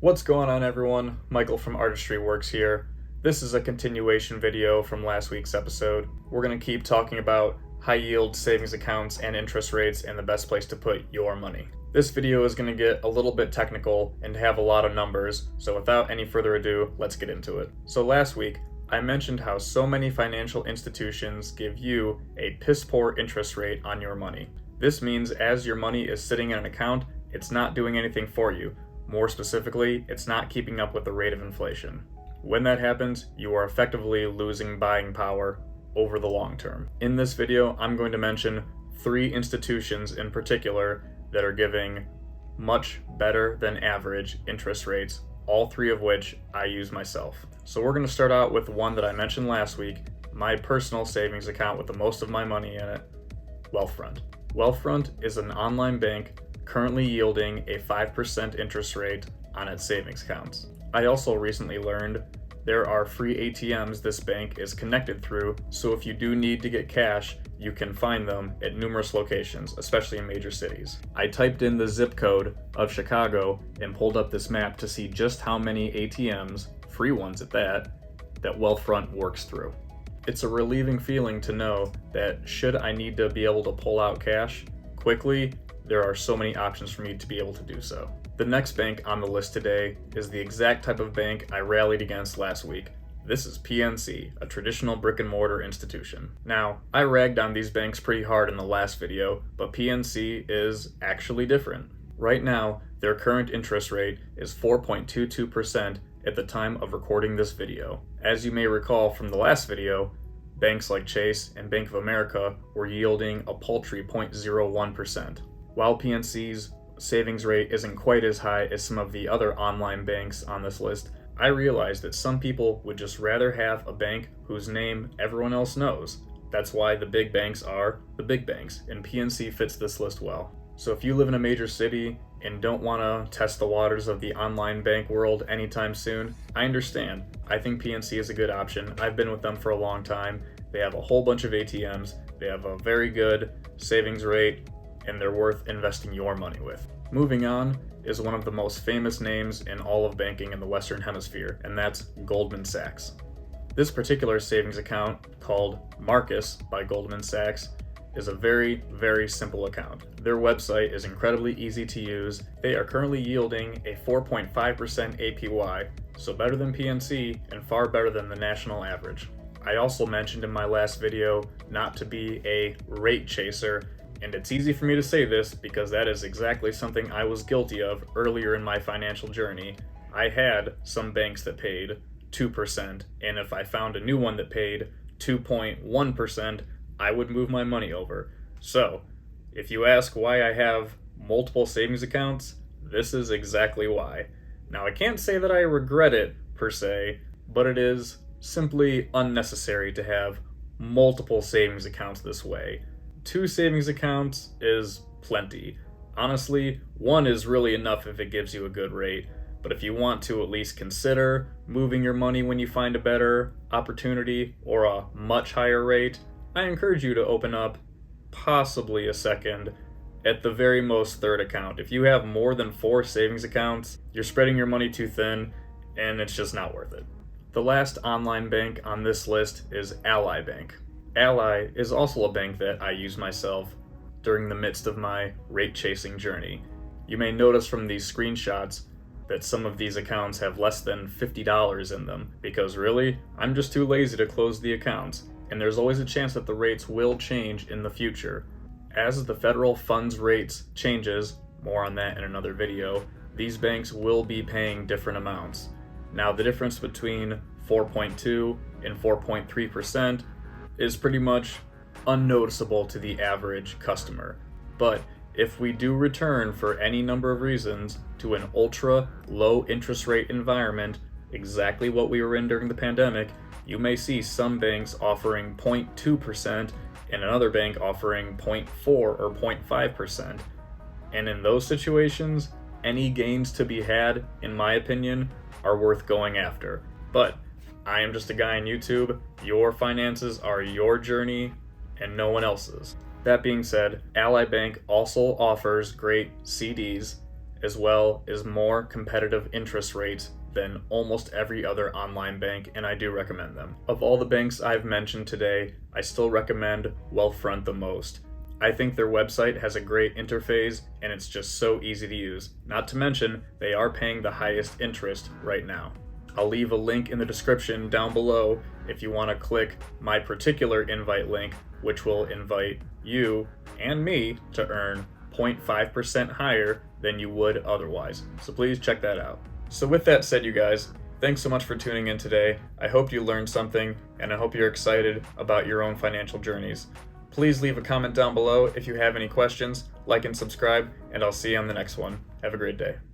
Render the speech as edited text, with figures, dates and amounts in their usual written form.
What's going on, everyone? Michael from Artistry Works here. This is a continuation video from last week's episode. We're going to keep talking about high yield savings accounts and interest rates and the best place to put your money. This video is going to get a little bit technical and have a lot of numbers, so without any further ado, let's get into it. So last week, I mentioned how so many financial institutions give you a piss-poor interest rate on your money. This means as your money is sitting in an account, it's not doing anything for you. More specifically, it's not keeping up with the rate of inflation. When that happens, you are effectively losing buying power over the long term. In this video, I'm going to mention 3 institutions in particular that are giving much better than average interest rates, all 3 of which I use myself. So we're going to start out with one that I mentioned last week, my personal savings account with the most of my money in it, Wealthfront. Wealthfront is an online bank currently yielding a 5% interest rate on its savings accounts. I also recently learned there are free ATMs this bank is connected through, so if you do need to get cash, you can find them at numerous locations, especially in major cities. I typed in the zip code of Chicago and pulled up this map to see just how many ATMs, free ones at that Wealthfront works through. It's a relieving feeling to know that should I need to be able to pull out cash quickly, there are so many options for me to be able to do so. The next bank on the list today is the exact type of bank I rallied against last week. This is PNC, a traditional brick and mortar institution. Now, I ragged on these banks pretty hard in the last video, but PNC is actually different. Right now, their current interest rate is 4.22% at the time of recording this video. As you may recall from the last video, banks like Chase and Bank of America were yielding a paltry 0.01%. While PNC's savings rate isn't quite as high as some of the other online banks on this list, I realized that some people would just rather have a bank whose name everyone else knows. That's why the big banks are the big banks, and PNC fits this list well. So if you live in a major city and don't want to test the waters of the online bank world anytime soon, I understand. I think PNC is a good option. I've been with them for a long time. They have a whole bunch of ATMs. They have a very good savings rate, and they're worth investing your money with. Moving on is one of the most famous names in all of banking in the Western Hemisphere, and that's Goldman Sachs. This particular savings account, called Marcus by Goldman Sachs, is a very, very simple account. Their website is incredibly easy to use. They are currently yielding a 4.5% APY, so better than PNC and far better than the national average. I also mentioned in my last video not to be a rate chaser, and it's easy for me to say this because that is exactly something I was guilty of earlier in my financial journey. I had some banks that paid 2%, and if I found a new one that paid 2.1%, I would move my money over. So, if you ask why I have multiple savings accounts, this is exactly why. Now, I can't say that I regret it per se, but it is simply unnecessary to have multiple savings accounts this way. 2 savings accounts is plenty. Honestly, 1 is really enough if it gives you a good rate, but if you want to at least consider moving your money when you find a better opportunity or a much higher rate, I encourage you to open up possibly a second, at the very most 3rd account. If you have more than 4 savings accounts, you're spreading your money too thin, and it's just not worth it. The last online bank on this list is Ally Bank. Ally is also a bank that I use myself during the midst of my rate chasing journey. You may notice from these screenshots that some of these accounts have less than $50 in them, because really, I'm just too lazy to close the accounts, and there's always a chance that the rates will change in the future. As the federal funds rates changes, more on that in another video, these banks will be paying different amounts. Now, the difference between 4.2 and 4.3% is pretty much unnoticeable to the average customer. But if we do return for any number of reasons to an ultra low interest rate environment, exactly what we were in during the pandemic, you may see some banks offering 0.2% and another bank offering 0.4 or 0.5%. And in those situations, any gains to be had, in my opinion, are worth going after. But I am just a guy on YouTube. Your finances are your journey and no one else's. That being said, Ally Bank also offers great CDs as well as more competitive interest rates than almost every other online bank, and I do recommend them. Of all the banks I've mentioned today, I still recommend Wealthfront the most. I think their website has a great interface and it's just so easy to use. Not to mention, they are paying the highest interest right now. I'll leave a link in the description down below if you want to click my particular invite link, which will invite you and me to earn 0.5% higher than you would otherwise. So please check that out. So with that said, you guys, thanks so much for tuning in today. I hope you learned something, and I hope you're excited about your own financial journeys. Please leave a comment down below if you have any questions, like and subscribe, and I'll see you on the next one. Have a great day.